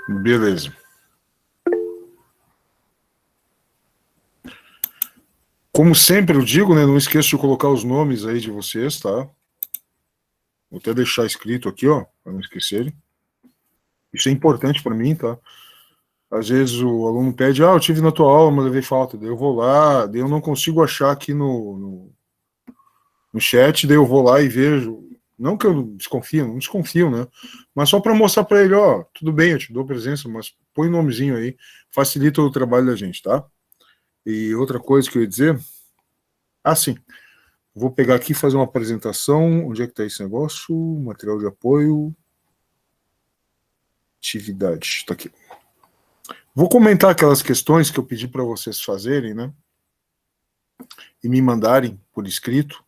Beleza. Como sempre eu digo, né, não esqueça de colocar os nomes aí de vocês, tá? Vou até deixar escrito aqui, ó, para não esquecerem. Isso é importante para mim, tá? Às vezes o aluno pede, eu tive na tua aula, mas levei falta. Daí eu vou lá, daí eu não consigo achar aqui no chat, daí eu vou lá e vejo. Não que eu desconfio, não desconfio, né? Mas só para mostrar para ele, ó, tudo bem, eu te dou presença, mas põe o nomezinho aí, facilita o trabalho da gente, tá? E outra coisa que eu ia dizer, sim, vou pegar aqui e fazer uma apresentação. Onde é que está esse negócio? Material de apoio, atividade, está aqui. Vou comentar aquelas questões que eu pedi para vocês fazerem, né? E me mandarem por escrito.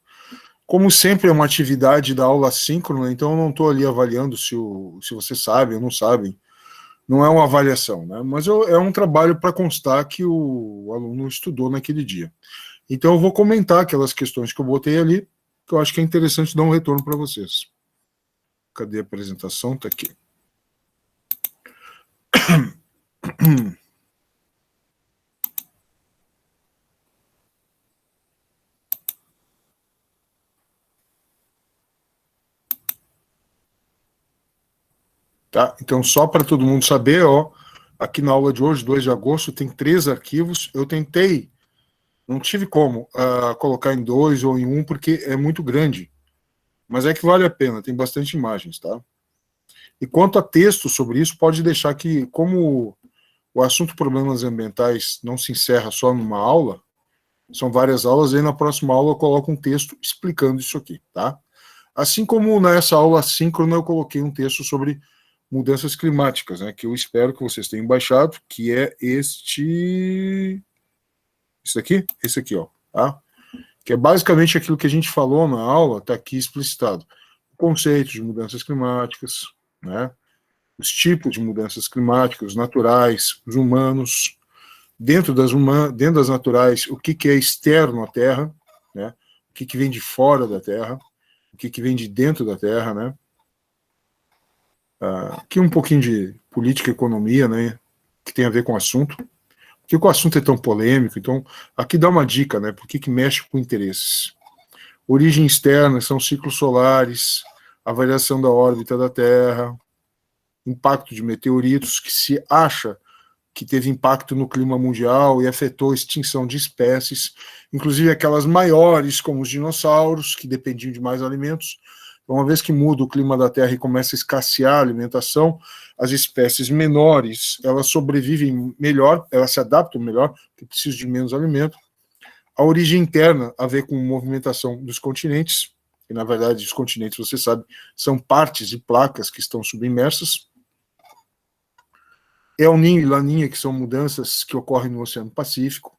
Como sempre, é uma atividade da aula síncrona, então eu não estou ali avaliando se você sabe ou não sabe. Não é uma avaliação, né? Mas é um trabalho para constar que o aluno estudou naquele dia. Então eu vou comentar aquelas questões que eu botei ali, que eu acho que é interessante dar um retorno para vocês. Cadê a apresentação? Está aqui. Tá? Então, só para todo mundo saber, ó, aqui na aula de hoje, 2 de agosto, tem 3 arquivos. Eu tentei, não tive como colocar em 2 ou em 1, porque é muito grande. Mas é que vale a pena, tem bastante imagens, tá? E quanto a texto sobre isso, pode deixar que, como o assunto problemas ambientais não se encerra só numa aula, são várias aulas, e aí na próxima aula eu coloco um texto explicando isso aqui, tá? Assim como nessa aula síncrona eu coloquei um texto sobre mudanças climáticas, né, que eu espero que vocês tenham baixado, que é esse aqui, ó, tá? Que é basicamente aquilo que a gente falou na aula, está aqui explicitado. O conceito de mudanças climáticas, né, os tipos de mudanças climáticas, os naturais, os humanos, dentro das naturais, o que é externo à Terra, né, o que vem de fora da Terra, o que vem de dentro da Terra, né, aqui um pouquinho de política e economia, né, que tem a ver com o assunto. Por que o assunto é tão polêmico? Então, aqui dá uma dica, né, por que mexe com interesses. Origem externa são ciclos solares, a variação da órbita da Terra, impacto de meteoritos, que se acha que teve impacto no clima mundial e afetou a extinção de espécies, inclusive aquelas maiores, como os dinossauros, que dependiam de mais alimentos. Uma vez que muda o clima da Terra e começa a escassear a alimentação, as espécies menores, elas sobrevivem melhor, elas se adaptam melhor, porque precisam de menos alimento. A origem interna a ver com movimentação dos continentes, e na verdade os continentes, você sabe, são partes de placas que estão submersas. El Niño e Laninha, que são mudanças que ocorrem no Oceano Pacífico.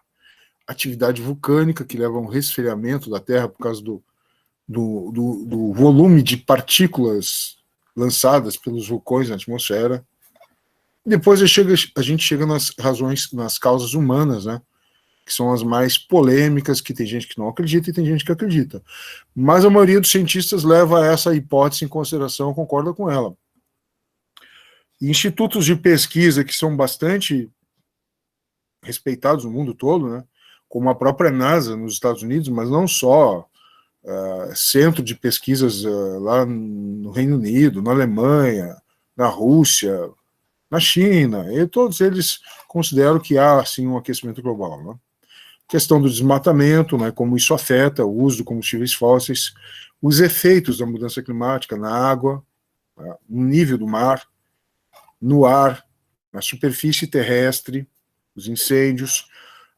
Atividade vulcânica, que leva a um resfriamento da Terra por causa do volume de partículas lançadas pelos vulcões na atmosfera. Depois a gente chega nas razões, nas causas humanas, né, que são as mais polêmicas, que tem gente que não acredita e tem gente que acredita. Mas a maioria dos cientistas leva essa hipótese em consideração, concorda com ela. Institutos de pesquisa que são bastante respeitados no mundo todo, né, como a própria NASA nos Estados Unidos, mas não só, centro de pesquisas lá no Reino Unido, na Alemanha, na Rússia, na China, e todos eles consideram que há, sim, um aquecimento global, né? Questão do desmatamento, né, como isso afeta o uso de combustíveis fósseis, os efeitos da mudança climática na água, no nível do mar, no ar, na superfície terrestre, os incêndios,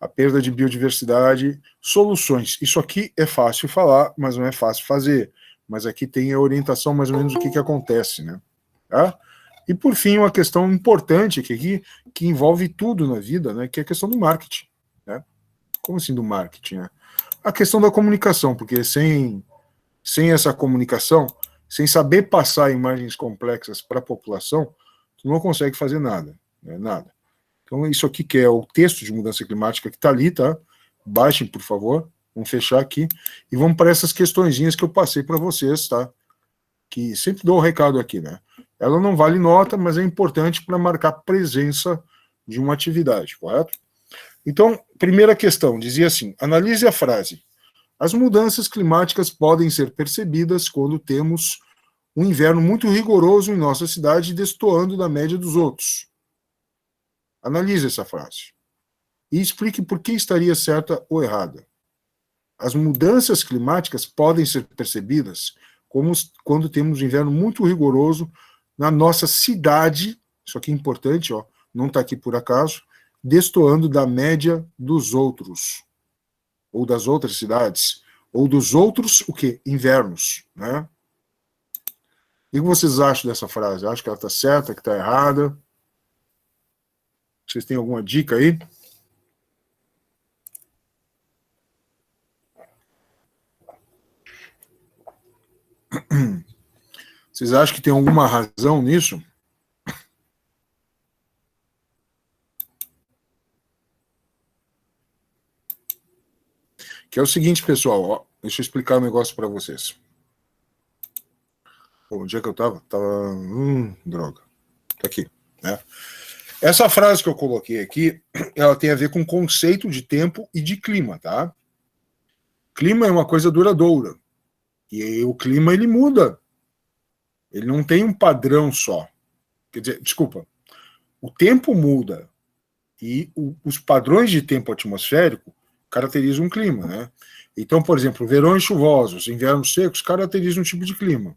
a perda de biodiversidade, soluções. Isso aqui é fácil falar, mas não é fácil fazer. Mas aqui tem a orientação mais ou menos do que acontece, né? Tá? E por fim, uma questão importante que envolve tudo na vida, né? Que é a questão do marketing, né? Como assim do marketing, né? A questão da comunicação, porque sem essa comunicação, sem saber passar imagens complexas para a população, tu não consegue fazer nada, né? Nada. Então, isso aqui que é o texto de mudança climática que está ali, tá? Baixem, por favor. Vamos fechar aqui. E vamos para essas questõezinhas que eu passei para vocês, tá? Que sempre dou um recado aqui, né? Ela não vale nota, mas é importante para marcar presença de uma atividade, correto? Então, primeira questão, dizia assim, analise a frase. As mudanças climáticas podem ser percebidas quando temos um inverno muito rigoroso em nossa cidade, destoando da média dos outros. Analise essa frase e explique por que estaria certa ou errada. As mudanças climáticas podem ser percebidas quando temos um inverno muito rigoroso na nossa cidade, isso aqui é importante, ó, não está aqui por acaso, destoando da média dos outros, ou das outras cidades, ou dos outros, o quê? Invernos, né? O que vocês acham dessa frase? Acho que ela está certa, que está errada? Vocês têm alguma dica aí? Vocês acham que tem alguma razão nisso? Que é o seguinte, pessoal, ó, deixa eu explicar um negócio para vocês. Onde é que eu estava? Droga. Tá aqui, né? Essa frase que eu coloquei aqui, ela tem a ver com conceito de tempo e de clima, tá? Clima é uma coisa duradoura. E o clima, ele muda. Ele não tem um padrão só. Quer dizer, desculpa, o tempo muda. E os padrões de tempo atmosférico caracterizam um clima, né? Então, por exemplo, verões chuvosos, invernos secos caracterizam um tipo de clima.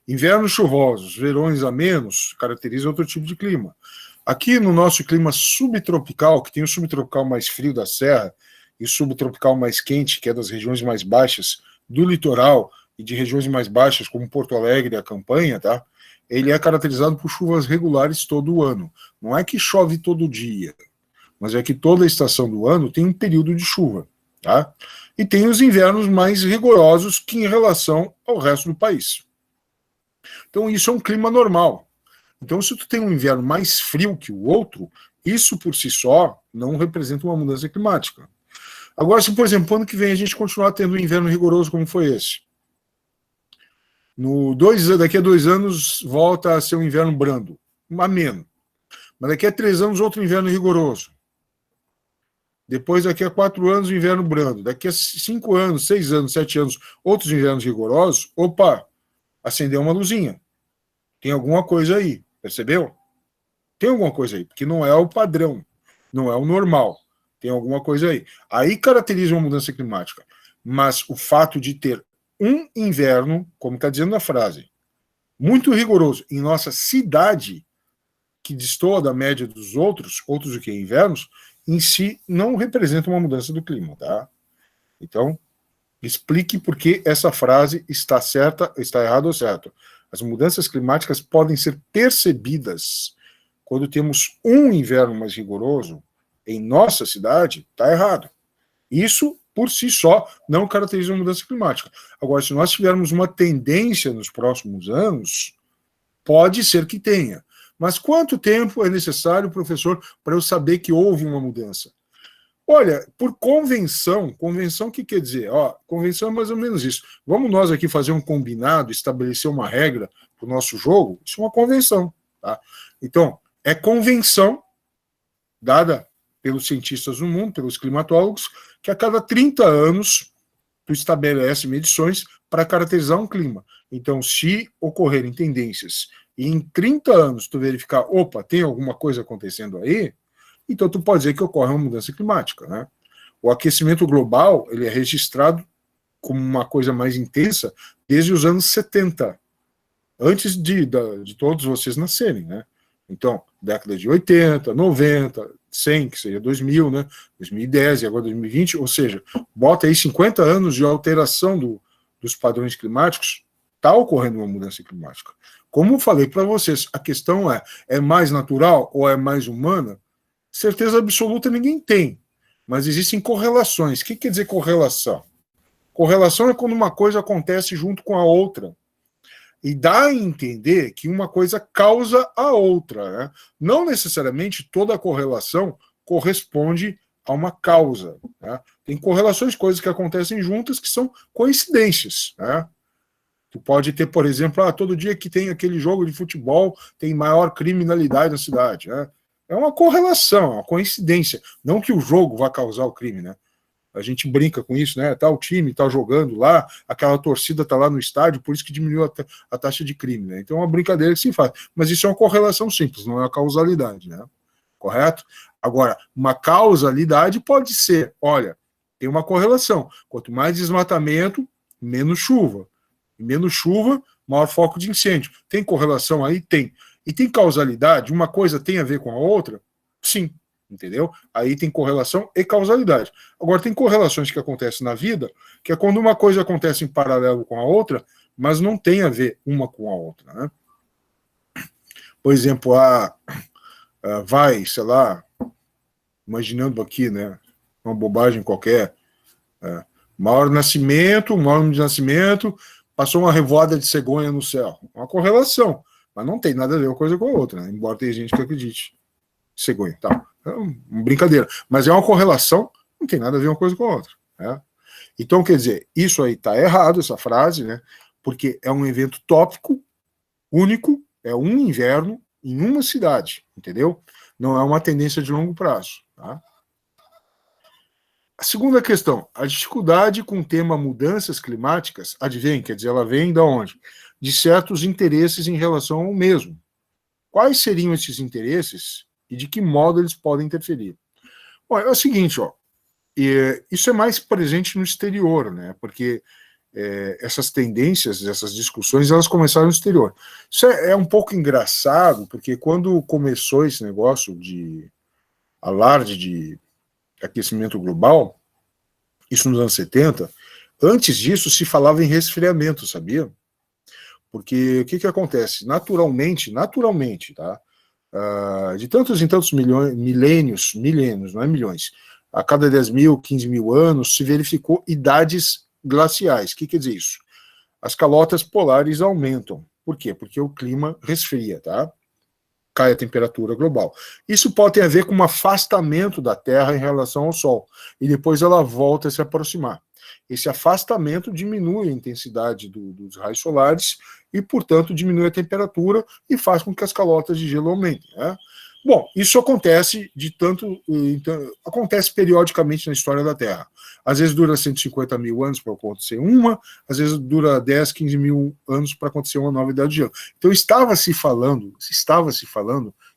Invernos chuvosos, verões amenos caracterizam outro tipo de clima. Aqui no nosso clima subtropical, que tem o subtropical mais frio da serra e o subtropical mais quente, que é das regiões mais baixas do litoral e de regiões mais baixas, como Porto Alegre e a Campanha, tá? Ele é caracterizado por chuvas regulares todo o ano. Não é que chove todo dia, mas é que toda a estação do ano tem um período de chuva, tá? E tem os invernos mais rigorosos que em relação ao resto do país. Então isso é um clima normal. Então, se tu tem um inverno mais frio que o outro, isso por si só não representa uma mudança climática. Agora, se, por exemplo, ano que vem a gente continuar tendo um inverno rigoroso como foi esse, daqui a 2 anos volta a ser um inverno brando, ameno. Mas daqui a 3 anos outro inverno rigoroso. Depois, daqui a 4 anos, um inverno brando. Daqui a 5 anos, 6 anos, 7 anos, outros invernos rigorosos. Opa, acendeu uma luzinha. Tem alguma coisa aí, percebeu? Tem alguma coisa aí, porque não é o padrão, não é o normal. Tem alguma coisa aí. Aí caracteriza uma mudança climática. Mas o fato de ter um inverno, como está dizendo na frase, muito rigoroso em nossa cidade, que destoa da média dos outros do que invernos, em si não representa uma mudança do clima, tá? Então, explique por que essa frase está certa, está errada ou certa. As mudanças climáticas podem ser percebidas quando temos um inverno mais rigoroso em nossa cidade, está errado. Isso, por si só, não caracteriza uma mudança climática. Agora, se nós tivermos uma tendência nos próximos anos, pode ser que tenha. Mas quanto tempo é necessário, professor, para eu saber que houve uma mudança? Olha, por convenção, convenção o que quer dizer? Ó, convenção é mais ou menos isso. Vamos nós aqui fazer um combinado, estabelecer uma regra para o nosso jogo? Isso é uma convenção. Tá? Então, é convenção dada pelos cientistas do mundo, pelos climatólogos, que a cada 30 anos tu estabelece medições para caracterizar um clima. Então, se ocorrerem tendências e em 30 anos tu verificar, opa, tem alguma coisa acontecendo aí, então tu pode dizer que ocorre uma mudança climática, né? O aquecimento global, ele é registrado como uma coisa mais intensa desde os anos 70, antes de todos vocês nascerem, né? Então, década de 80, 90, 100, que seria 2000, né? 2010 e agora 2020, ou seja, bota aí 50 anos de alteração dos padrões climáticos, está ocorrendo uma mudança climática. Como eu falei para vocês, a questão é mais natural ou é mais humana? Certeza absoluta ninguém tem, mas existem correlações. O que quer dizer correlação? Correlação é quando uma coisa acontece junto com a outra. E dá a entender que uma coisa causa a outra. Né? Não necessariamente toda correlação corresponde a uma causa. Né? Tem correlações, coisas que acontecem juntas, que são coincidências. Né? Tu pode ter, por exemplo, todo dia que tem aquele jogo de futebol, tem maior criminalidade na cidade. Né? É uma correlação, é uma coincidência. Não que o jogo vá causar o crime, né? A gente brinca com isso, né? Tal time tá jogando lá, aquela torcida tá lá no estádio, por isso que diminuiu a taxa de crime, né? Então é uma brincadeira que se faz. Mas isso é uma correlação simples, não é uma causalidade, né? Correto? Agora, uma causalidade pode ser, olha, tem uma correlação. Quanto mais desmatamento, menos chuva. Menos chuva, maior foco de incêndio. Tem correlação aí? Tem. E tem causalidade? Uma coisa tem a ver com a outra? Sim. Entendeu? Aí tem correlação e causalidade. Agora, tem correlações que acontecem na vida, que é quando uma coisa acontece em paralelo com a outra, mas não tem a ver uma com a outra. Né? Por exemplo, vai, sei lá, imaginando aqui, né, uma bobagem qualquer, maior nascimento, maior de nascimento, passou uma revoada de cegonha no céu. Uma correlação, mas não tem nada a ver uma coisa com a outra, né? Embora tenha gente que acredite. Cegonha, tá. É uma brincadeira. Mas é uma correlação, não tem nada a ver uma coisa com a outra. Né? Então, quer dizer, isso aí tá errado, essa frase, né? Porque é um evento tópico, único, é um inverno em uma cidade, entendeu? Não é uma tendência de longo prazo. Tá? A segunda questão, a dificuldade com o tema mudanças climáticas, advém, quer dizer, ela vem de onde? De certos interesses em relação ao mesmo. Quais seriam esses interesses e de que modo eles podem interferir? Bom, é o seguinte, ó, isso é mais presente no exterior, né? Porque essas tendências, essas discussões, elas começaram no exterior. Isso é um pouco engraçado, porque quando começou esse negócio de alarde de aquecimento global, isso nos anos 70, antes disso se falava em resfriamento, sabia? Porque o que acontece? Naturalmente, tá? De tantos em tantos milênios, não é milhões, a cada 10 mil, 15 mil anos, se verificou idades glaciais. O que quer dizer isso? As calotas polares aumentam. Por quê? Porque o clima resfria, tá? Cai a temperatura global. Isso pode ter a ver com um afastamento da Terra em relação ao Sol, e depois ela volta a se aproximar. Esse afastamento diminui a intensidade dos raios solares e, portanto, diminui a temperatura e faz com que as calotas de gelo aumentem. Né? Bom, isso acontece acontece periodicamente na história da Terra. Às vezes dura 150 mil anos para acontecer uma, às vezes dura 10, 15 mil anos para acontecer uma nova idade de gelo. Então estava se falando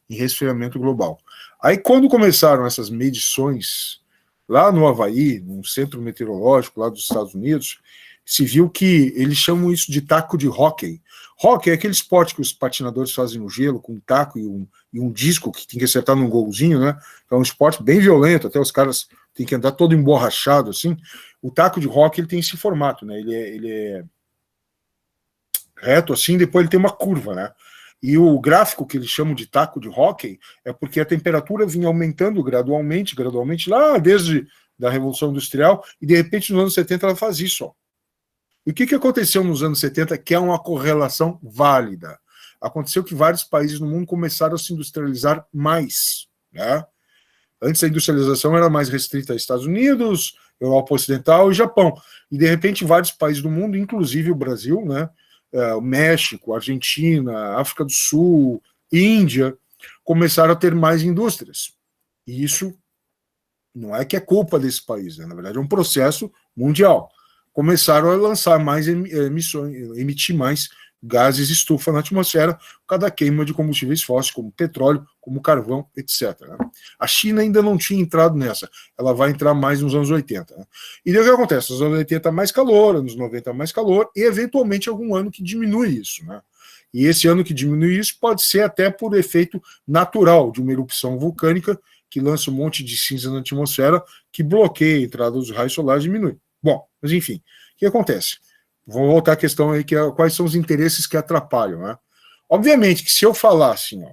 em resfriamento global. Aí quando começaram essas medições lá no Havaí, num centro meteorológico lá dos Estados Unidos, se viu que eles chamam isso de taco de hóquei. Hóquei é aquele esporte que os patinadores fazem no gelo, com um taco e um disco que tem que acertar num golzinho, né? É um esporte bem violento, até os caras têm que andar todo emborrachado, assim. O taco de hóquei, ele tem esse formato, né? Ele é reto, assim, depois ele tem uma curva, né? E o gráfico que eles chamam de taco de hóquei é porque a temperatura vinha aumentando gradualmente, lá desde a Revolução Industrial, e de repente nos anos 70 ela faz isso, ó. E o que aconteceu nos anos 70, que é uma correlação válida? Aconteceu que vários países no mundo começaram a se industrializar mais. Né? Antes a industrialização era mais restrita aos Estados Unidos, Europa Ocidental e Japão. E de repente vários países do mundo, inclusive o Brasil, né? O México, Argentina, África do Sul, Índia, começaram a ter mais indústrias. E isso não é que é culpa desse país, né? Na verdade é um processo mundial. Começaram a lançar mais emissões, emitir mais gases estufa na atmosfera por causa da queima de combustíveis fósseis, como petróleo, como carvão, etc. Né? A China ainda não tinha entrado nessa, ela vai entrar mais nos anos 80. Né? E daí o que acontece? Nos anos 80 mais calor, anos 90 mais calor, e eventualmente algum ano que diminui isso. Né? E esse ano que diminui isso pode ser até por efeito natural de uma erupção vulcânica que lança um monte de cinza na atmosfera, que bloqueia a entrada dos raios solares e diminui. Bom, mas enfim, o que acontece? Vamos voltar à questão aí, que é quais são os interesses que atrapalham, né? Obviamente que se eu falar assim, ó,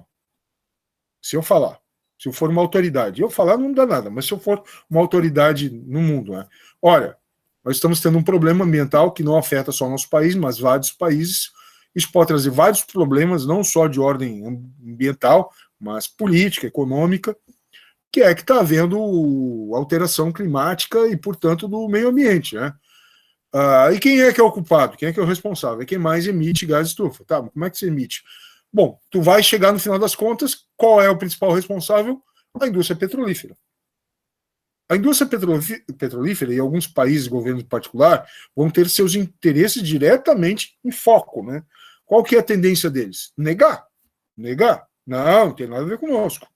se eu for uma autoridade, eu falar não dá nada, mas se eu for uma autoridade no mundo, né? Olha, nós estamos tendo um problema ambiental que não afeta só o nosso país, mas vários países. Isso pode trazer vários problemas, não só de ordem ambiental, mas política, econômica, que está havendo alteração climática e, portanto, do meio ambiente, né? E quem é que é o culpado? Quem é que é o responsável? É quem mais emite gás estufa. Tá, mas como é que você emite? Bom, tu vai chegar no final das contas, qual é o principal responsável? A indústria petrolífera. A indústria petrolífera e alguns países, governos em particular, vão ter seus interesses diretamente em foco, né? Qual que é a tendência deles? Negar. Negar. Não tem nada a ver conosco.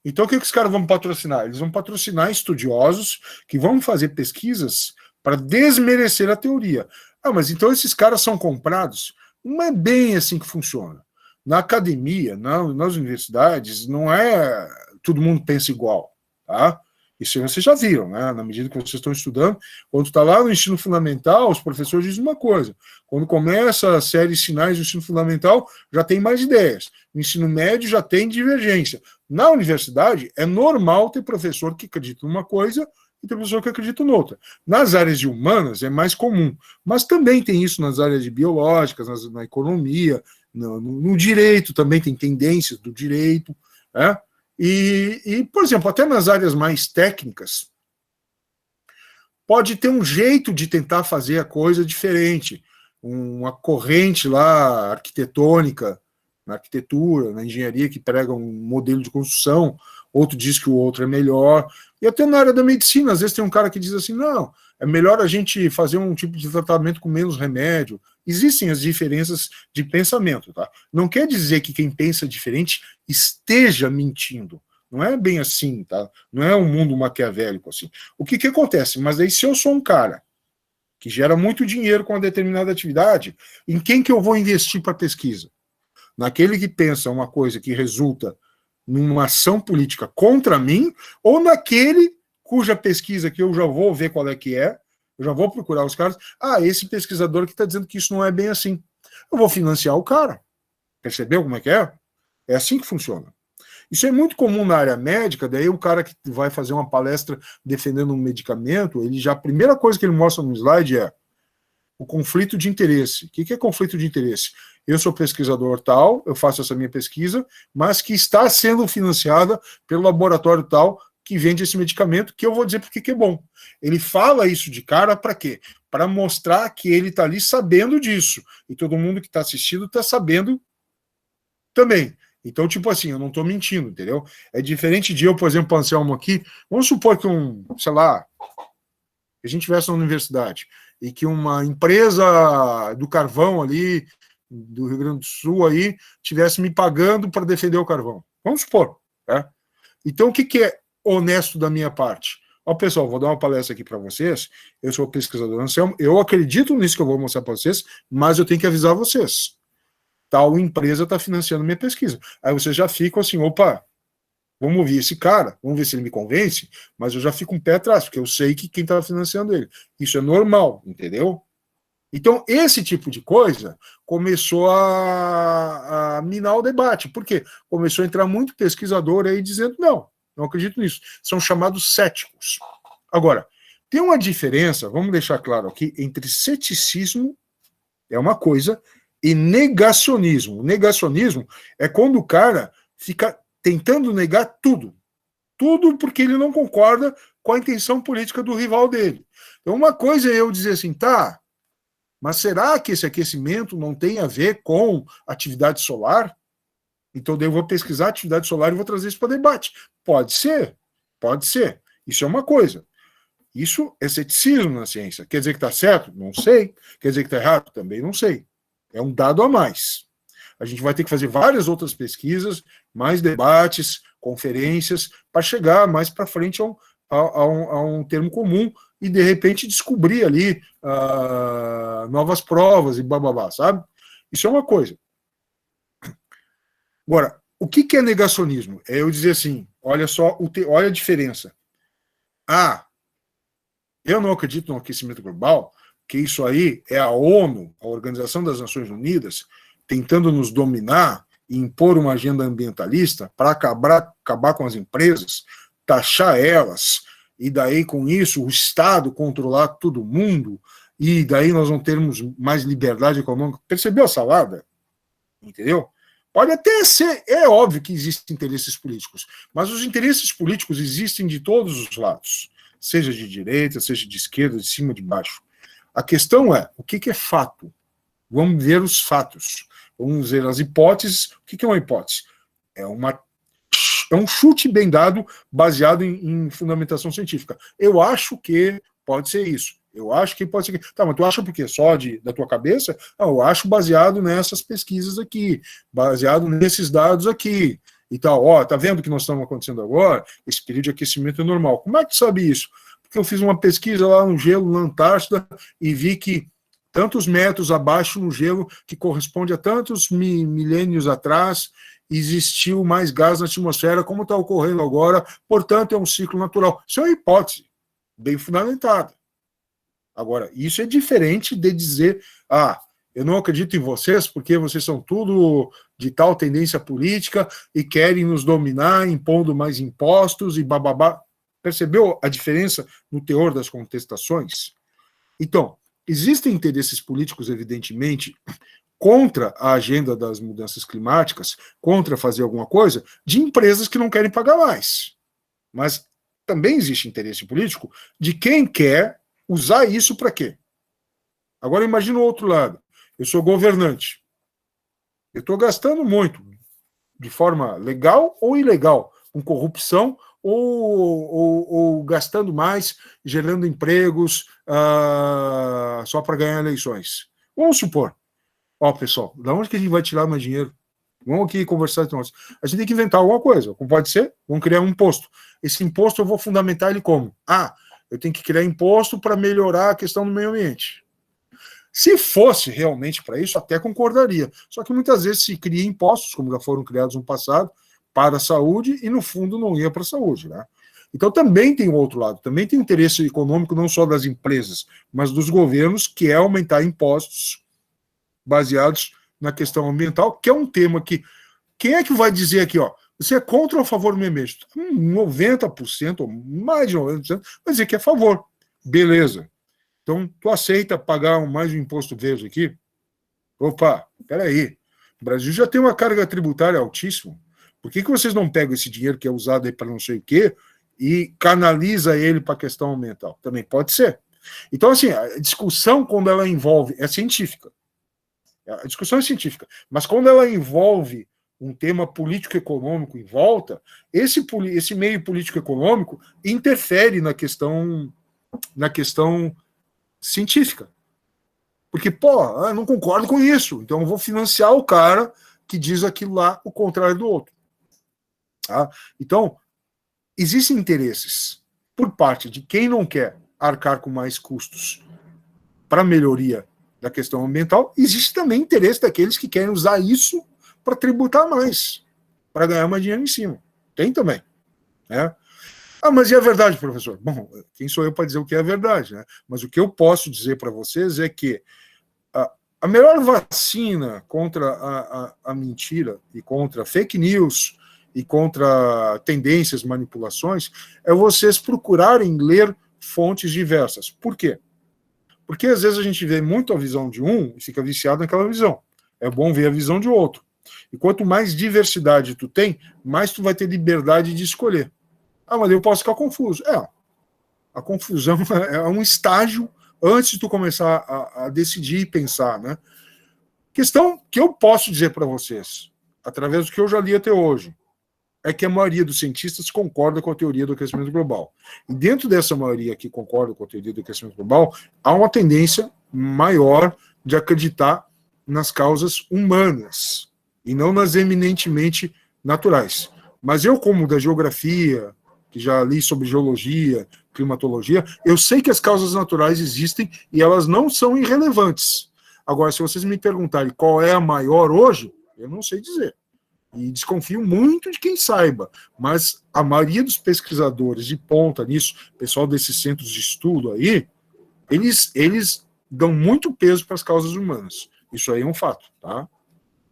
Então, o que os caras vão patrocinar? Eles vão patrocinar estudiosos que vão fazer pesquisas para desmerecer a teoria. Mas então esses caras são comprados? Não é bem assim que funciona. Na academia, nas universidades, não é todo mundo pensa igual, tá? Isso vocês já viram, né? Na medida que vocês estão estudando, quando está lá no ensino fundamental, os professores dizem uma coisa. Quando começa a série Sinais do ensino fundamental, já tem mais ideias. No ensino médio já tem divergência. Na universidade, é normal ter professor que acredita numa coisa e ter professor que acredita noutra. Nas áreas de humanas é mais comum, mas também tem isso nas áreas de biológicas, na economia, no direito também tem tendências do direito, né? Por exemplo, até nas áreas mais técnicas, pode ter um jeito de tentar fazer a coisa diferente. Uma corrente lá arquitetônica, na arquitetura, na engenharia, que prega um modelo de construção, outro diz que o outro é melhor. E até na área da medicina, às vezes tem um cara que diz assim, não, é melhor a gente fazer um tipo de tratamento com menos remédio. Existem as diferenças de pensamento, tá? Não quer dizer que quem pensa diferente esteja mentindo. Não é bem assim, tá? Não é um mundo maquiavélico assim. O que acontece? Mas aí se eu sou um cara que gera muito dinheiro com uma determinada atividade, em quem que eu vou investir para pesquisa? Naquele que pensa uma coisa que resulta numa ação política contra mim, ou naquele cuja pesquisa que eu já vou ver qual é que é, eu já vou procurar os caras, esse pesquisador que está dizendo que isso não é bem assim. Eu vou financiar o cara. Percebeu como é que é? É assim que funciona. Isso é muito comum na área médica, daí o cara que vai fazer uma palestra defendendo um medicamento, a primeira coisa que ele mostra no slide é o conflito de interesse. O que é conflito de interesse? Eu sou pesquisador tal, eu faço essa minha pesquisa, mas que está sendo financiada pelo laboratório tal que vende esse medicamento, que eu vou dizer porque que é bom. Ele fala isso de cara para quê? Para mostrar que ele está ali sabendo disso. E todo mundo que está assistindo está sabendo também. Então, tipo assim, eu não estou mentindo, entendeu? É diferente de eu, por exemplo, Anselmo aqui, vamos supor que sei lá, a gente estivesse na universidade e que uma empresa do carvão ali, do Rio Grande do Sul aí, tivesse me pagando para defender o carvão. Vamos supor, né? Então, o que é honesto da minha parte? Pessoal, vou dar uma palestra aqui para vocês, eu sou pesquisador Anselmo, eu acredito nisso que eu vou mostrar para vocês, mas eu tenho que avisar vocês. Tal empresa está financiando minha pesquisa. Aí vocês já ficam assim, opa, vamos ouvir esse cara, vamos ver se ele me convence, mas eu já fico um pé atrás, porque eu sei que quem está financiando ele. Isso é normal, entendeu? Então, esse tipo de coisa começou a minar o debate. Por quê? Começou a entrar muito pesquisador aí dizendo, não acredito nisso. São chamados céticos. Agora, tem uma diferença, vamos deixar claro aqui, entre ceticismo, é uma coisa, e negacionismo. O negacionismo é quando o cara fica tentando negar tudo. Tudo porque ele não concorda com a intenção política do rival dele. Então, uma coisa é eu dizer assim, tá, mas será que esse aquecimento não tem a ver com atividade solar? Então, daí eu vou pesquisar atividade solar e vou trazer isso para debate. Pode ser, pode ser. Isso é uma coisa. Isso é ceticismo na ciência. Quer dizer que está certo? Não sei. Quer dizer que está errado? Também não sei. É um dado a mais. A gente vai ter que fazer várias outras pesquisas, mais debates, conferências, para chegar mais para frente a um termo comum e, de repente, descobrir ali novas provas e bababá, sabe? Isso é uma coisa. Agora, o que é negacionismo? É eu dizer assim, olha só, olha a diferença. Eu não acredito no aquecimento global, que isso aí é a ONU, a Organização das Nações Unidas, tentando nos dominar e impor uma agenda ambientalista para acabar com as empresas, taxar elas, e daí com isso o Estado controlar todo mundo, e daí nós não termos mais liberdade econômica. Percebeu a salada? Entendeu? Pode até ser, é óbvio que existem interesses políticos, mas os interesses políticos existem de todos os lados, seja de direita, seja de esquerda, de cima, de baixo. A questão é, o que é fato? Vamos ver os fatos. Vamos ver as hipóteses. O que é uma hipótese? É um chute bem dado, baseado em fundamentação científica. Eu acho que pode ser isso. Eu acho que pode ser. Tá, mas tu acha por quê? Só da tua cabeça? Ah, eu acho baseado nessas pesquisas aqui, baseado nesses dados aqui. E tal, ó, tá vendo o que nós estamos acontecendo agora? Esse período de aquecimento é normal. Como é que tu sabe isso? Porque eu fiz uma pesquisa lá no gelo, na Antártida, e vi que tantos metros abaixo no gelo, que corresponde a tantos milênios atrás, existiu mais gás na atmosfera, como está ocorrendo agora, portanto, é um ciclo natural. Isso é uma hipótese bem fundamentada. Agora, isso é diferente de dizer, eu não acredito em vocês porque vocês são tudo de tal tendência política e querem nos dominar, impondo mais impostos e bababá. Percebeu a diferença no teor das contestações? Então, existem interesses políticos, evidentemente, contra a agenda das mudanças climáticas, contra fazer alguma coisa, de empresas que não querem pagar mais. Mas também existe interesse político de quem quer usar isso para quê? Agora imagina o outro lado. Eu sou governante. Eu estou gastando muito, de forma legal ou ilegal, com corrupção ou gastando mais, gerando empregos só para ganhar eleições. Vamos supor. Ó, pessoal, da onde que a gente vai tirar mais dinheiro? Vamos aqui conversar entre nós. A gente tem que inventar alguma coisa. Como pode ser? Vamos criar um imposto. Esse imposto eu vou fundamentar ele como? Eu tenho que criar imposto para melhorar a questão do meio ambiente. Se fosse realmente para isso, até concordaria. Só que muitas vezes se cria impostos, como já foram criados no passado, para a saúde e, no fundo, não ia para a saúde, né? Então também tem o outro lado, também tem interesse econômico não só das empresas, mas dos governos, que é aumentar impostos baseados na questão ambiental, que é um tema que... Quem é que vai dizer aqui, ó, você é contra ou a favor do meio ambiente? 90%, ou mais de 90%, vai dizer que é a favor. Beleza. Então, tu aceita pagar mais um imposto verde aqui? Opa, peraí. O Brasil já tem uma carga tributária altíssima. Por que vocês não pegam esse dinheiro que é usado aí para não sei o quê e canaliza ele para a questão ambiental? Também pode ser. Então, assim, a discussão, quando ela envolve, é científica. A discussão é científica. Mas quando ela envolve um tema político-econômico em volta, esse meio político-econômico interfere na questão científica. Porque, eu não concordo com isso, então eu vou financiar o cara que diz aquilo lá, o contrário do outro. Tá? Então, existem interesses por parte de quem não quer arcar com mais custos para melhoria da questão ambiental, existe também interesse daqueles que querem usar isso para tributar mais, para ganhar mais dinheiro em cima. Tem também. Né? Mas e a verdade, professor? Bom, quem sou eu para dizer o que é a verdade? Né? Mas o que eu posso dizer para vocês é que a melhor vacina contra a mentira e contra fake news e contra tendências, manipulações, é vocês procurarem ler fontes diversas. Por quê? Porque às vezes a gente vê muito a visão de um e fica viciado naquela visão. É bom ver a visão de outro. E quanto mais diversidade tu tem, mais tu vai ter liberdade de escolher. Mas eu posso ficar confuso. A confusão é um estágio antes de tu começar a decidir e pensar, né? Questão que eu posso dizer para vocês, através do que eu já li até hoje, é que a maioria dos cientistas concorda com a teoria do aquecimento global. E dentro dessa maioria que concorda com a teoria do aquecimento global, há uma tendência maior de acreditar nas causas humanas e não nas eminentemente naturais. Mas eu, como da geografia, que já li sobre geologia, climatologia, eu sei que as causas naturais existem e elas não são irrelevantes. Agora, se vocês me perguntarem qual é a maior hoje, eu não sei dizer. E desconfio muito de quem saiba, mas a maioria dos pesquisadores de ponta nisso, pessoal desses centros de estudo aí, eles dão muito peso para as causas humanas. Isso aí é um fato, tá?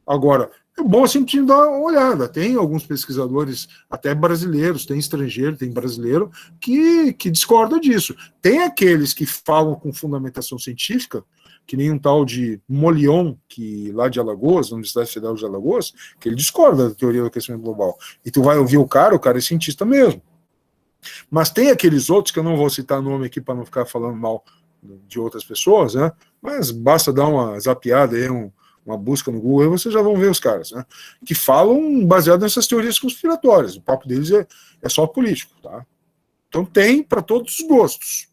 Agora, é bom sempre dar uma olhada. Tem alguns pesquisadores, até brasileiros, tem estrangeiro, tem brasileiro, que discorda disso. Tem aqueles que falam com fundamentação científica, que nem um tal de Molion, que lá de Alagoas, na Universidade Federal de Alagoas, que ele discorda da teoria do aquecimento global. E tu vai ouvir o cara é cientista mesmo. Mas tem aqueles outros, que eu não vou citar nome aqui para não ficar falando mal de outras pessoas, né? Mas basta dar uma zapeada aí, uma busca no Google, aí vocês já vão ver os caras, né? Que falam baseado nessas teorias conspiratórias. O papo deles é só político, tá? Então tem para todos os gostos.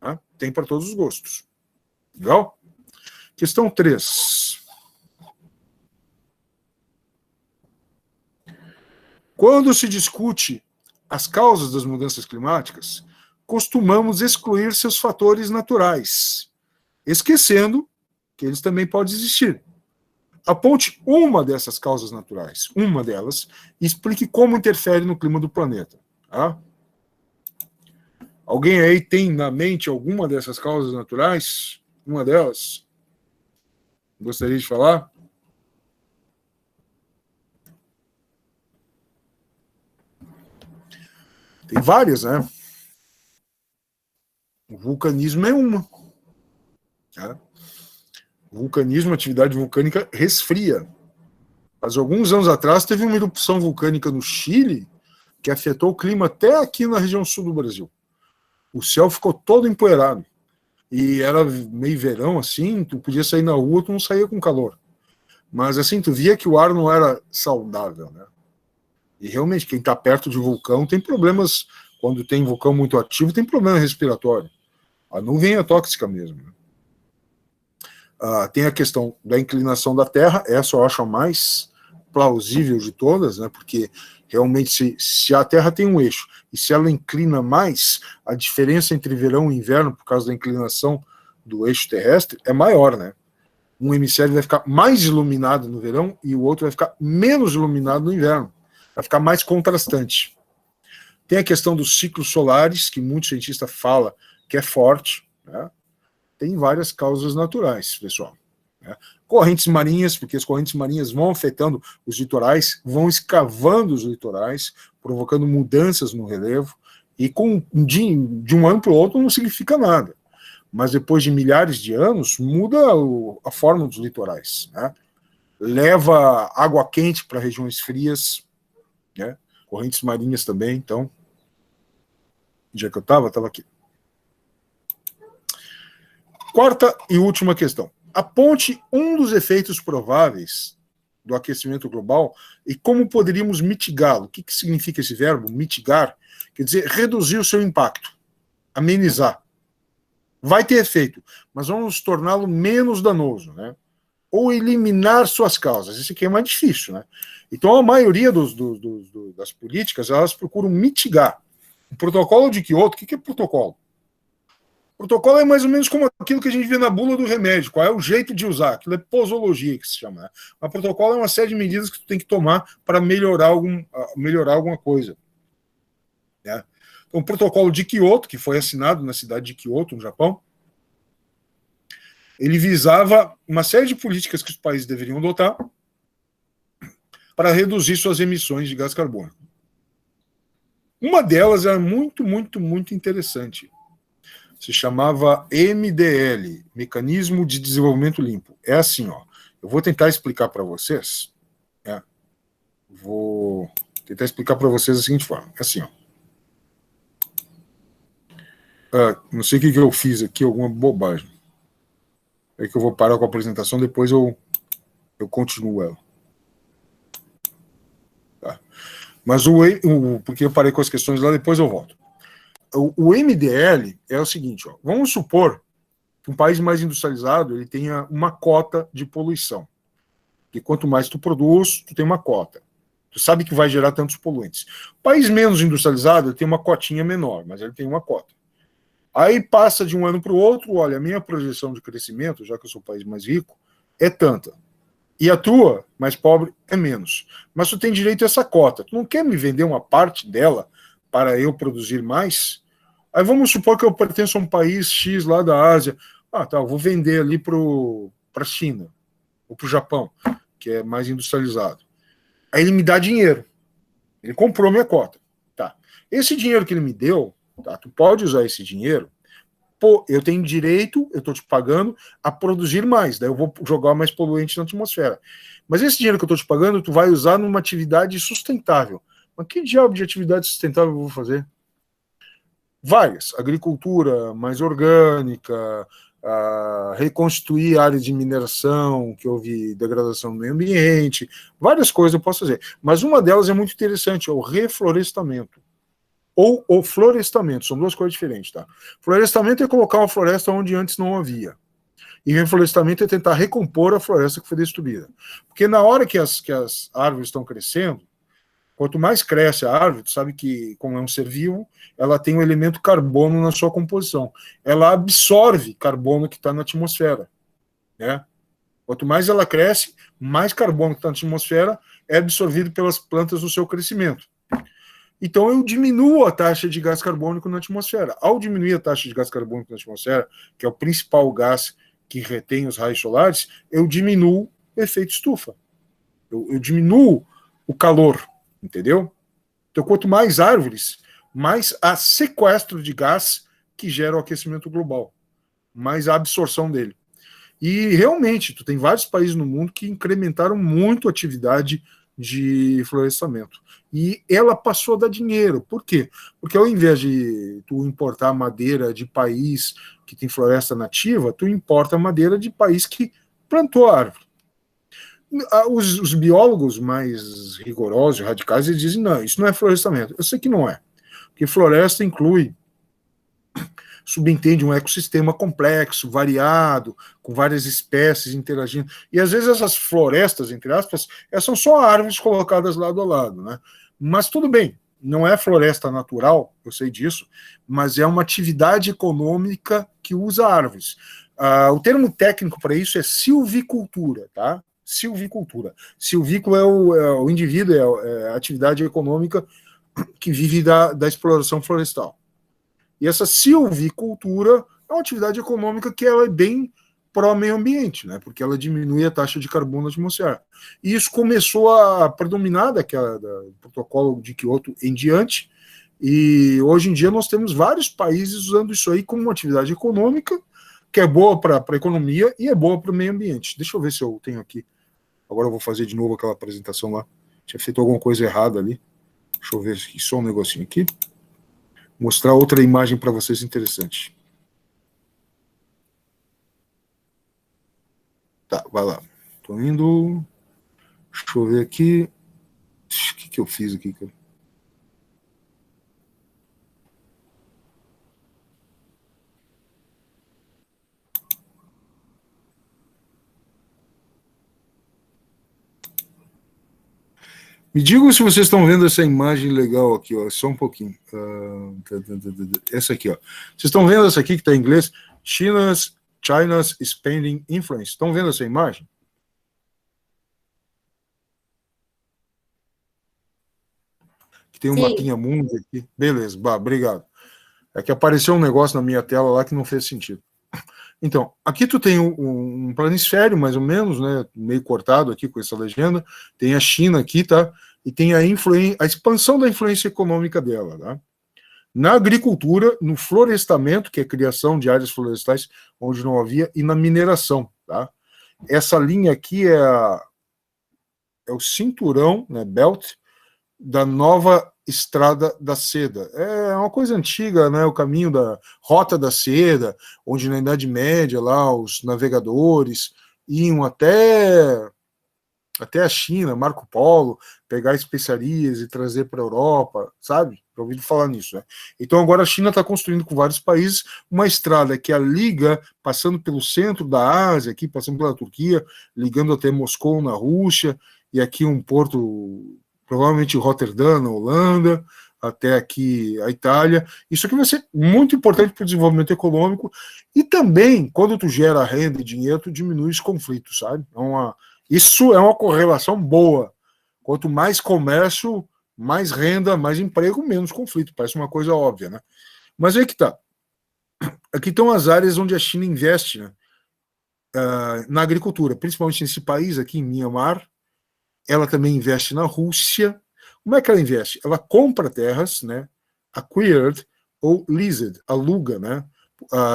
Tá? Tem para todos os gostos. Legal? Questão 3. Quando se discute as causas das mudanças climáticas, costumamos excluir seus fatores naturais, esquecendo que eles também podem existir. Aponte uma dessas causas naturais, uma delas, e explique como interfere no clima do planeta. Tá? Alguém aí tem na mente alguma dessas causas naturais? Uma delas? Gostaria de falar? Tem várias, né? O vulcanismo é uma. Tá? O vulcanismo, a atividade vulcânica, resfria. Mas alguns anos atrás teve uma erupção vulcânica no Chile que afetou o clima até aqui na região sul do Brasil. O céu ficou todo empoeirado. E era meio verão, assim, tu podia sair na rua, tu não saía com calor. Mas, assim, tu via que o ar não era saudável, né? E, realmente, quem está perto de vulcão tem problemas, quando tem vulcão muito ativo, tem problema respiratório. A nuvem é tóxica mesmo. Tem a questão da inclinação da Terra, essa eu acho a mais plausível de todas, né? Porque realmente se a Terra tem um eixo e se ela inclina mais, a diferença entre verão e inverno, por causa da inclinação do eixo terrestre, é maior, né? Um hemisfério vai ficar mais iluminado no verão e o outro vai ficar menos iluminado no inverno. Vai ficar mais contrastante. Tem a questão dos ciclos solares, que muitos cientistas falam que é forte, né? Tem várias causas naturais, pessoal. Né? Correntes marinhas, porque as correntes marinhas vão afetando os litorais, vão escavando os litorais, provocando mudanças no relevo, e de um ano para o outro não significa nada. Mas depois de milhares de anos, muda a forma dos litorais. Né? Leva água quente para regiões frias, né? Correntes marinhas também, então. Onde é que eu estava? Estava aqui. Quarta e última questão. Aponte um dos efeitos prováveis do aquecimento global e como poderíamos mitigá-lo. O que significa esse verbo, mitigar? Quer dizer, reduzir o seu impacto, amenizar. Vai ter efeito, mas vamos torná-lo menos danoso, né? Ou eliminar suas causas. Isso aqui é mais difícil, né? Então, a maioria das políticas, elas procuram mitigar. O protocolo de Kyoto, o que é protocolo? O protocolo é mais ou menos como aquilo que a gente vê na bula do remédio, qual é o jeito de usar, aquilo é posologia que se chama. Né? Mas protocolo é uma série de medidas que tu tem que tomar para melhorar alguma coisa. Né? Então, o protocolo de Kyoto, que foi assinado na cidade de Kyoto, no Japão, ele visava uma série de políticas que os países deveriam adotar para reduzir suas emissões de gás carbônico. Uma delas era muito, muito, muito interessante. Se chamava MDL, Mecanismo de Desenvolvimento Limpo. É assim, ó. Eu vou tentar explicar para vocês. Né? Vou tentar explicar para vocês da seguinte forma. É assim, ó. Não sei o que eu fiz aqui, alguma bobagem. É que eu vou parar com a apresentação, depois eu continuo ela. Tá? Mas porque eu parei com as questões lá, depois eu volto. O MDL é o seguinte, ó, vamos supor que um país mais industrializado ele tenha uma cota de poluição. E quanto mais tu produz, tu tem uma cota. Tu sabe que vai gerar tantos poluentes. O país menos industrializado ele tem uma cotinha menor, mas ele tem uma cota. Aí passa de um ano para o outro, olha, a minha projeção de crescimento, já que eu sou o país mais rico, é tanta. E a tua, mais pobre, é menos. Mas tu tem direito a essa cota. Tu não quer me vender uma parte dela para eu produzir mais? Aí vamos supor que eu pertenço a um país X lá da Ásia. Tá, eu vou vender ali para a China, ou para o Japão, que é mais industrializado. Aí ele me dá dinheiro. Ele comprou minha cota. Tá. Esse dinheiro que ele me deu, tá, tu pode usar esse dinheiro. Pô, eu tenho direito, eu estou te pagando, a produzir mais. Daí eu vou jogar mais poluente na atmosfera. Mas esse dinheiro que eu estou te pagando, tu vai usar numa atividade sustentável. Mas que diabo de atividade sustentável eu vou fazer? Várias. Agricultura mais orgânica, reconstituir áreas de mineração, que houve degradação do meio ambiente, várias coisas eu posso fazer. Mas uma delas é muito interessante, é o reflorestamento. Ou o florestamento, são duas coisas diferentes, tá? Florestamento é colocar uma floresta onde antes não havia. E reflorestamento é tentar recompor a floresta que foi destruída. Porque na hora que as árvores estão crescendo, quanto mais cresce a árvore, tu sabe que, como é um ser vivo, ela tem um elemento carbono na sua composição. Ela absorve carbono que está na atmosfera, né? Quanto mais ela cresce, mais carbono que está na atmosfera é absorvido pelas plantas no seu crescimento. Então eu diminuo a taxa de gás carbônico na atmosfera. Ao diminuir a taxa de gás carbônico na atmosfera, que é o principal gás que retém os raios solares, eu diminuo o efeito estufa. Eu diminuo o calor, entendeu? Então, quanto mais árvores, mais há sequestro de gás que gera o aquecimento global, mais a absorção dele. E realmente, tu tem vários países no mundo que incrementaram muito a atividade de florestamento. E ela passou a dar dinheiro. Por quê? Porque ao invés de tu importar madeira de país que tem floresta nativa, tu importa madeira de país que plantou a árvore. Os biólogos mais rigorosos, radicais, eles dizem, não, isso não é florestamento. Eu sei que não é. Porque floresta inclui, subentende um ecossistema complexo, variado, com várias espécies interagindo. E às vezes essas florestas, entre aspas, são só árvores colocadas lado a lado, né? Mas tudo bem, não é floresta natural, eu sei disso, mas é uma atividade econômica que usa árvores. O termo técnico para isso é silvicultura, tá? Silvicultura. Silvícola é o indivíduo, é a atividade econômica que vive da exploração florestal. E essa silvicultura é uma atividade econômica que ela é bem pró-meio ambiente, né? Porque ela diminui a taxa de carbono na atmosfera. E isso começou a predominar do protocolo de Kyoto em diante, e hoje em dia nós temos vários países usando isso aí como uma atividade econômica, que é boa para a economia e é boa para o meio ambiente. Deixa eu ver se eu tenho aqui. Agora eu vou fazer de novo aquela apresentação lá. Tinha feito alguma coisa errada ali. Deixa eu ver só um negocinho aqui. Mostrar outra imagem para vocês interessante. Tá, vai lá. Tô indo. Deixa eu ver aqui. O que eu fiz aqui, cara? Me digam se vocês estão vendo essa imagem legal aqui, ó, só um pouquinho. Essa aqui, ó. Vocês estão vendo essa aqui que está em inglês? China's Spending Influence. Estão vendo essa imagem? Que tem um mapinha mundo aqui. Beleza, obrigado. É que apareceu um negócio na minha tela lá que não fez sentido. Então, aqui tu tem um planisfério, mais ou menos, né, meio cortado aqui com essa legenda, tem a China aqui, tá? E tem a expansão da influência econômica dela, tá? Na agricultura, no florestamento, que é a criação de áreas florestais onde não havia, e na mineração, tá? Essa linha aqui é o cinturão, né, belt, da nova Estrada da Seda. É uma coisa antiga, né? O caminho da Rota da Seda, onde na Idade Média lá os navegadores iam até a China, Marco Polo, pegar especiarias e trazer para a Europa, sabe? Já ouvido falar nisso, né? Então agora a China está construindo com vários países uma estrada que a liga, passando pelo centro da Ásia, aqui passando pela Turquia, ligando até Moscou na Rússia, e aqui um porto provavelmente Roterdã, na Holanda, até aqui a Itália. Isso aqui vai ser muito importante para o desenvolvimento econômico e também, quando tu gera renda e dinheiro, tu diminui os conflitos, sabe? Isso é uma correlação boa. Quanto mais comércio, mais renda, mais emprego, menos conflito. Parece uma coisa óbvia, né? Mas aí que tá. Aqui estão as áreas onde a China investe, né? Na agricultura, principalmente nesse país aqui, em Myanmar. Ela também investe na Rússia. Como é que ela investe? Ela compra terras, né, acquired ou leased, aluga, né,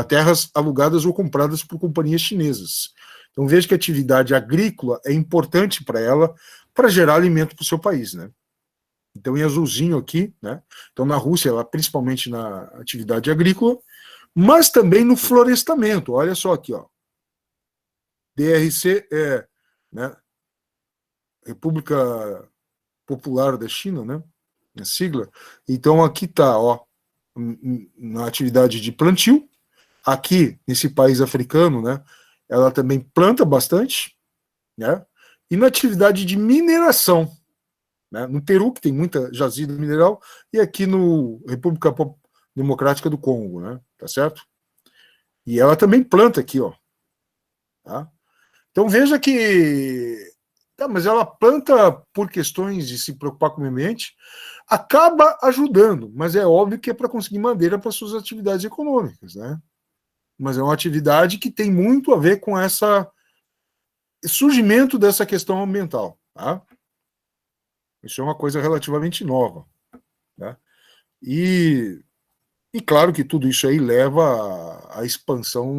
terras alugadas ou compradas por companhias chinesas. Então veja que a atividade agrícola é importante para ela para gerar alimento para o seu país, né. Então, em azulzinho aqui, né? Então, na Rússia, ela principalmente na atividade agrícola, mas também no florestamento. Olha só aqui, ó. DRC é, né, República Popular da China, né? A sigla. Então, aqui está, ó, na atividade de plantio. Aqui, nesse país africano, né? Ela também planta bastante, né? E na atividade de mineração, né? No Peru, que tem muita jazida mineral, e aqui no República Democrática do Congo, né? Tá certo? E ela também planta aqui, ó. Tá? Então veja que. Tá, mas ela planta por questões de se preocupar com o meio ambiente, acaba ajudando, mas é óbvio que é para conseguir madeira para suas atividades econômicas, né? Mas é uma atividade que tem muito a ver com essa surgimento dessa questão ambiental, tá? Isso é uma coisa relativamente nova, né? E claro que tudo isso aí leva à expansão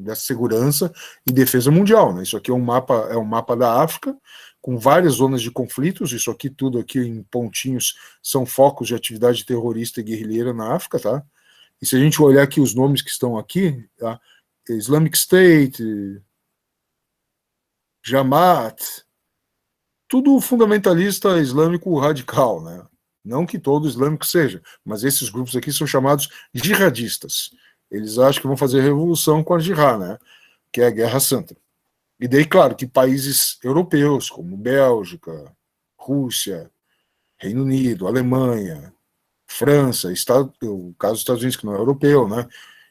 da segurança e defesa mundial, né? Isso aqui é um mapa da África, com várias zonas de conflitos. Isso aqui, tudo aqui em pontinhos, são focos de atividade terrorista e guerrilheira na África, tá? E se a gente olhar aqui os nomes que estão aqui, tá? Islamic State, Jamaat, tudo fundamentalista islâmico radical, né? Não que todo islâmico seja, mas esses grupos aqui são chamados jihadistas. Eles acham que vão fazer revolução com a jihad, né? Que é a Guerra Santa. E daí, claro, que países europeus, como Bélgica, Rússia, Reino Unido, Alemanha, França, o caso dos Estados Unidos, que não é europeu, né?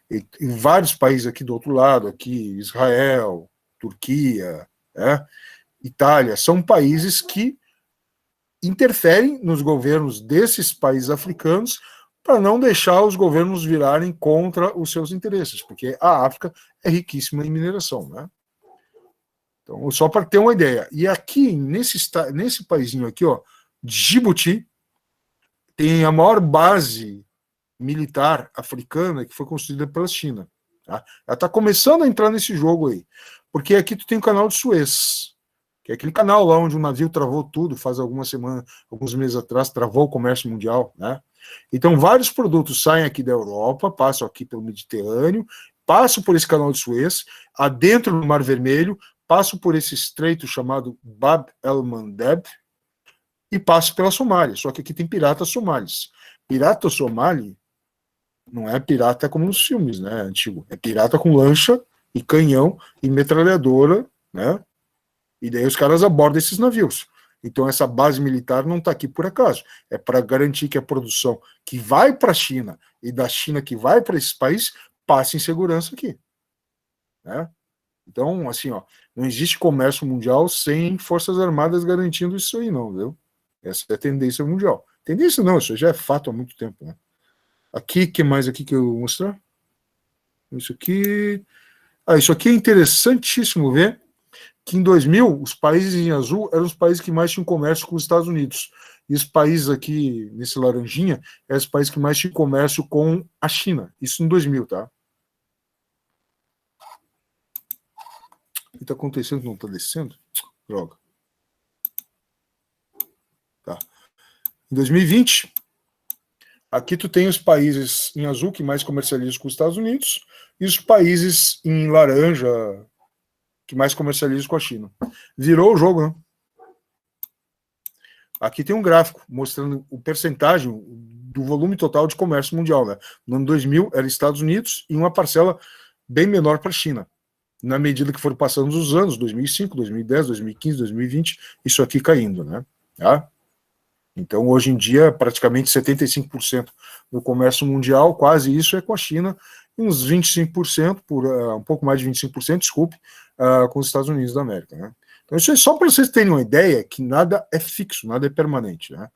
E vários países aqui do outro lado, aqui, Israel, Turquia, né? Itália, são países que interferem nos governos desses países africanos para não deixar os governos virarem contra os seus interesses, porque a África é riquíssima em mineração, né? Então, só para ter uma ideia. E aqui, nesse paísinho aqui, ó, Djibouti, tem a maior base militar africana que foi construída pela China. Tá? Ela está começando a entrar nesse jogo aí, porque aqui tu tem o canal de Suez, que é aquele canal lá onde o navio travou tudo, faz algumas semanas, alguns meses atrás, travou o comércio mundial, né? Então, vários produtos saem aqui da Europa, passam aqui pelo Mediterrâneo, passam por esse canal de Suez, adentro do Mar Vermelho, passam por esse estreito chamado Bab el-Mandeb e passam pela Somália. Só que aqui tem piratas somalis. Pirata somali não é pirata como nos filmes, né? Antigo. É pirata com lancha e canhão e metralhadora, né? E daí os caras abordam esses navios. Então essa base militar não está aqui por acaso. É para garantir que a produção que vai para a China e da China que vai para esses países passe em segurança aqui. Né? Então, assim, ó, não existe comércio mundial sem forças armadas garantindo isso aí, não, viu? Essa é a tendência mundial. Tendência não, isso já é fato há muito tempo, né? Aqui, que mais aqui que eu vou mostrar? Isso aqui... isso aqui é interessantíssimo ver que em 2000, os países em azul eram os países que mais tinham comércio com os Estados Unidos. E os países aqui, nesse laranjinha, eram os países que mais tinham comércio com a China. Isso em 2000, tá? O que está acontecendo? Não está descendo? Droga. Tá. Em 2020, aqui tu tem os países em azul que mais comercializam com os Estados Unidos e os países em laranja que mais comercializam com a China. Virou o jogo, né? Aqui tem um gráfico mostrando o percentagem do volume total de comércio mundial, né? No ano 2000 era Estados Unidos e uma parcela bem menor para a China. Na medida que foram passando os anos, 2005, 2010, 2015, 2020, isso aqui caindo, né? Tá? Então, hoje em dia, praticamente 75% do comércio mundial, quase isso é com a China, e uns 25%, um pouco mais de 25%, desculpe, com os Estados Unidos da América, né? Então, isso é só para vocês terem uma ideia que nada é fixo, nada é permanente, né?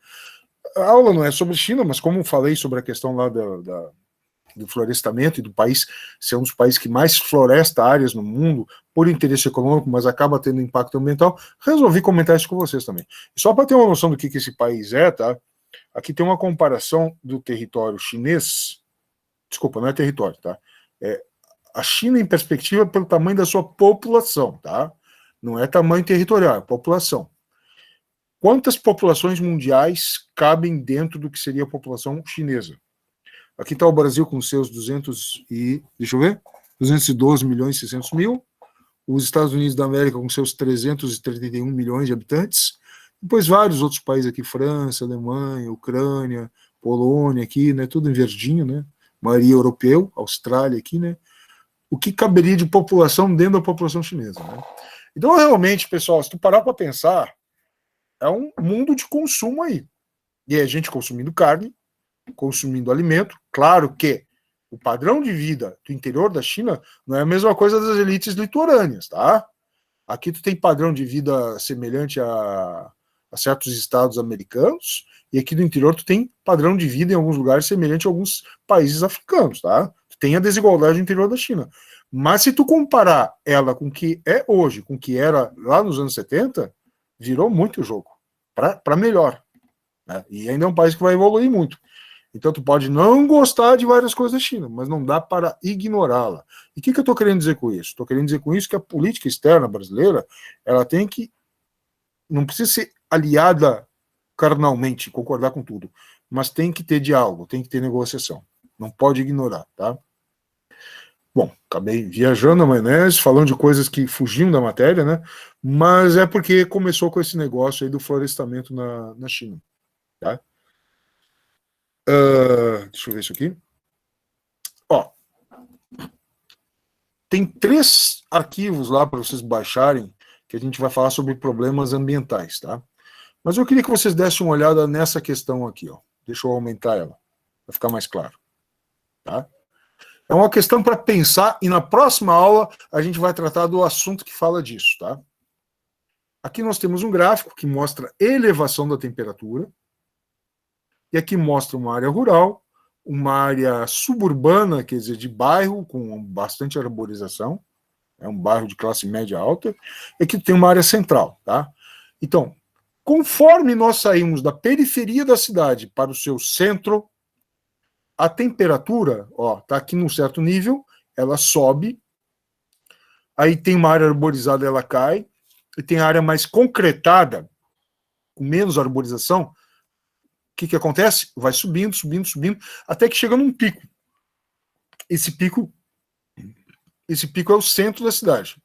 A aula não é sobre China, mas como falei sobre a questão lá do florestamento e do país ser um dos países que mais floresta áreas no mundo por interesse econômico, mas acaba tendo impacto ambiental, resolvi comentar isso com vocês também. E só para ter uma noção do que esse país é, tá? Aqui tem uma comparação do território chinês, desculpa, não é território, tá? É a China em perspectiva pelo tamanho da sua população, tá? Não é tamanho territorial, é população. quantas populações mundiais cabem dentro do que seria a população chinesa? Aqui está o Brasil com seus 212 milhões e 600 mil, os Estados Unidos da América com seus 331 milhões de habitantes, depois vários outros países aqui, França, Alemanha, Ucrânia, Polônia aqui, né, tudo em verdinho, né, maioria europeu, Austrália aqui, né, o que caberia de população dentro da população chinesa, né? Então, realmente, pessoal, se tu parar para pensar, é um mundo de consumo aí. E é gente consumindo carne, consumindo alimento. Claro que o padrão de vida do interior da China não é a mesma coisa das elites litorâneas, tá? Aqui tu tem padrão de vida semelhante a certos estados americanos, e aqui do interior tu tem padrão de vida em alguns lugares semelhante a alguns países africanos, tá? Tu tem a desigualdade no interior da China. Mas se tu comparar ela com o que é hoje, com o que era lá nos anos 70, virou muito o jogo, para melhor. Né? E ainda é um país que vai evoluir muito. Então tu pode não gostar de várias coisas da China, mas não dá para ignorá-la. E o que eu estou querendo dizer com isso? Estou querendo dizer com isso que a política externa brasileira, ela tem que, não precisa ser aliada carnalmente, concordar com tudo, mas tem que ter diálogo, tem que ter negociação. Não pode ignorar, tá? Bom, acabei viajando a maionese, falando de coisas que fugiam da matéria, né? Mas é porque começou com esse negócio aí do florestamento na China, tá? Deixa eu ver isso aqui. Ó, tem 3 arquivos lá para vocês baixarem, que a gente vai falar sobre problemas ambientais, tá? Mas eu queria que vocês dessem uma olhada nessa questão aqui, ó. Deixa eu aumentar ela, para ficar mais claro, tá? É uma questão para pensar, e na próxima aula a gente vai tratar do assunto que fala disso, tá? Aqui nós temos um gráfico que mostra elevação da temperatura, e aqui mostra uma área rural, uma área suburbana, quer dizer, de bairro, com bastante arborização, é um bairro de classe média alta, e aqui tem uma área central, tá? Então, conforme nós saímos da periferia da cidade para o seu centro, a temperatura, ó, tá aqui num certo nível, ela sobe, aí tem uma área arborizada, ela cai, e tem área mais concretada, com menos arborização, o que acontece? Vai subindo, subindo, subindo, até que chega num pico. Esse pico é o centro da cidade.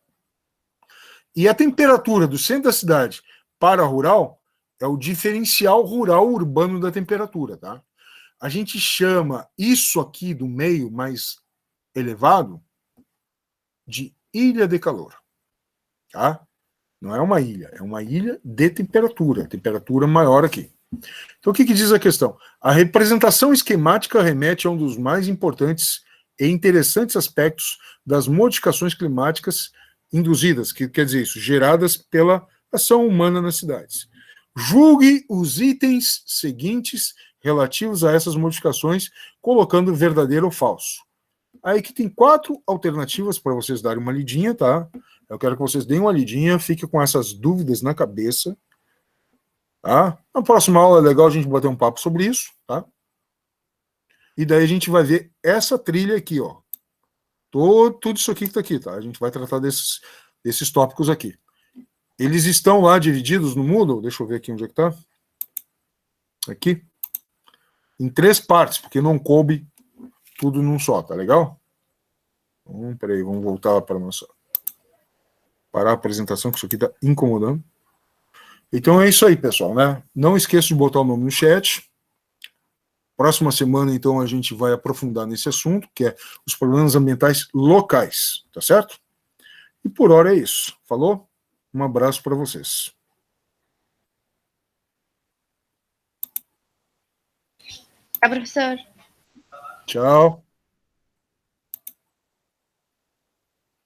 E a temperatura do centro da cidade para a rural é o diferencial rural-urbano da temperatura, tá? A gente chama isso aqui do meio mais elevado de ilha de calor, tá? Não é uma ilha de temperatura maior aqui. Então, o que diz a questão? A representação esquemática remete a um dos mais importantes e interessantes aspectos das modificações climáticas induzidas, que quer dizer isso, geradas pela ação humana nas cidades. Julgue os itens seguintes relativos a essas modificações, colocando verdadeiro ou falso. Aí que tem 4 alternativas para vocês darem uma lidinha, tá? Eu quero que vocês deem uma lidinha, fiquem com essas dúvidas na cabeça. Tá? Na próxima aula é legal a gente bater um papo sobre isso, tá? E daí a gente vai ver essa trilha aqui, ó. Tudo isso aqui que tá aqui, tá? A gente vai tratar desses tópicos aqui. Eles estão lá divididos no Moodle, deixa eu ver aqui onde é que tá. Aqui. Em 3 partes, porque não coube tudo num só, tá legal? Então, peraí, vamos voltar para a nossa... Parar a apresentação, que isso aqui tá incomodando. Então é isso aí, pessoal, né? Não esqueça de botar o nome no chat. Próxima semana, então, a gente vai aprofundar nesse assunto, que é os problemas ambientais locais, tá certo? E por hora é isso. Falou? Um abraço para vocês. Tchau, professor. Tchau.